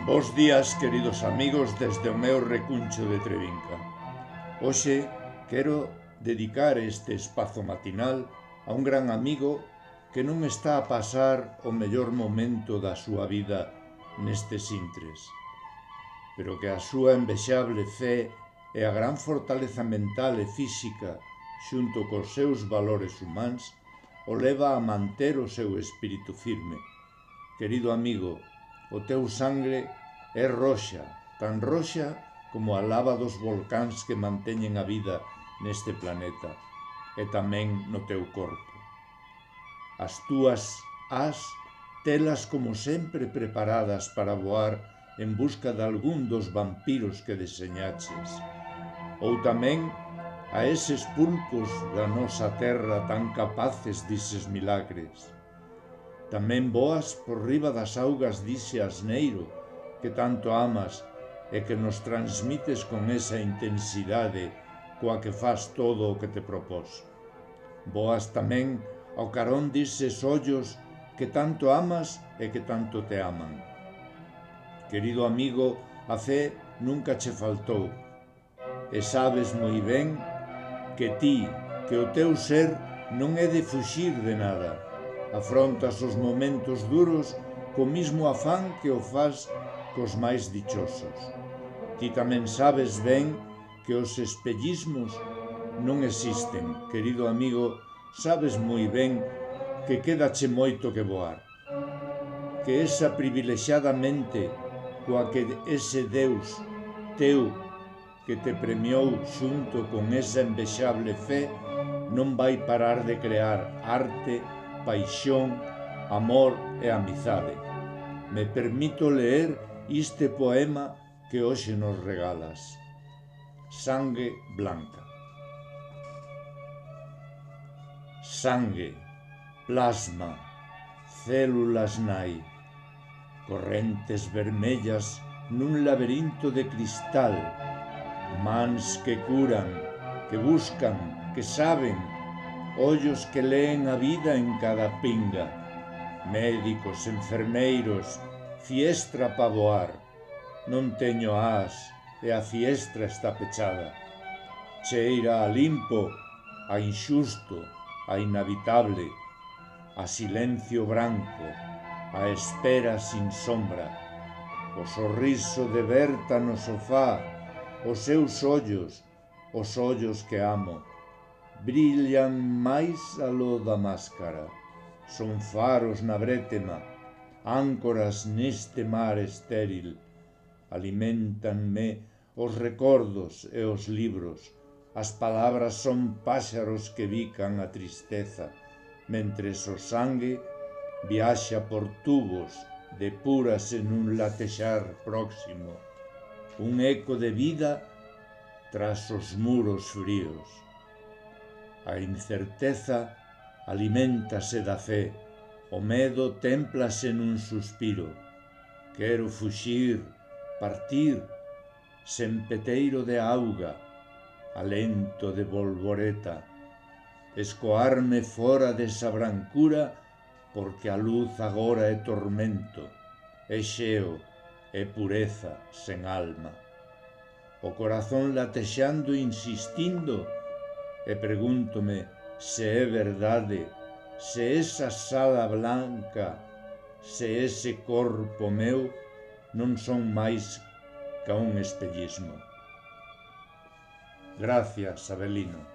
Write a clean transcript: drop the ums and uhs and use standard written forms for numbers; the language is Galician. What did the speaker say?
Bos días, queridos amigos, desde o meu recuncho de Trevinca. Hoxe quero dedicar este espazo matinal a un gran amigo que non está a pasar o mellor momento da súa vida nestes intres, pero que a súa envexable fe e a gran fortaleza mental e física xunto cos seus valores humanos o leva a manter o seu espírito firme. Querido amigo, o teu sangre é roxa, tan roxa como a lava dos volcáns que manteñen a vida neste planeta e tamén no teu corpo. As túas ás telas como sempre preparadas para voar en busca de algún dos vampiros que deseñaches, ou tamén a eses pulpos da nosa terra tan capaces dises milagres. Tamén voas por riba das augas dise asneiro que tanto amas e que nos transmites con esa intensidade coa que faz todo o que te propós. Voas tamén ao carón dises ollos que tanto amas e que tanto te aman. Querido amigo, a fe nunca che faltou e sabes moi ben que que o teu ser non é de fuxir de nada. Afrontas os momentos duros co mismo afán que o faz cos máis dichosos. Ti tamén sabes ben que os espellismos non existen. Querido amigo, sabes moi ben que quédache moito que voar. Que esa privilexiada mente coa que ese Deus teu que te premiou xunto con esa envexable fe non vai parar de crear arte, paixón, amor e amizade. Me permito ler este poema que hoxe nos regalas. Sangue blanca. Sangue, plasma, células nai, correntes vermellas nun laberinto de cristal, mans que curan, que buscan, que saben, ollos que leen a vida en cada pinga, médicos, enfermeiros, fiestra pa voar. Non teño ás e a fiestra está pechada. Cheira a limpo, a inxusto, a inhabitable, a silencio branco, a espera sin sombra, o sorriso de Berta no sofá, os seus ollos, os ollos que amo, brillan máis aló da máscara, son faros na brétema, áncoras neste mar estéril, aliméntanme os recordos e os libros, as palabras son páxaros que bican a tristeza, mentres o sangue viaxa por tubos, depurase nun latexar próximo, un eco de vida tras os muros fríos. A incerteza aliméntase da fe, o medo témplase nun suspiro. Quero fuxir, partir, sen peteiro de auga, alento de bolboreta, escoarme fora desa brancura porque a luz agora é tormento, é xeo, é pureza sen alma. O corazón latexando insistindo e pregúntome se é verdade, se esa sala blanca, se ese corpo meu non son máis ca un espellismo. Gracias, Abelino.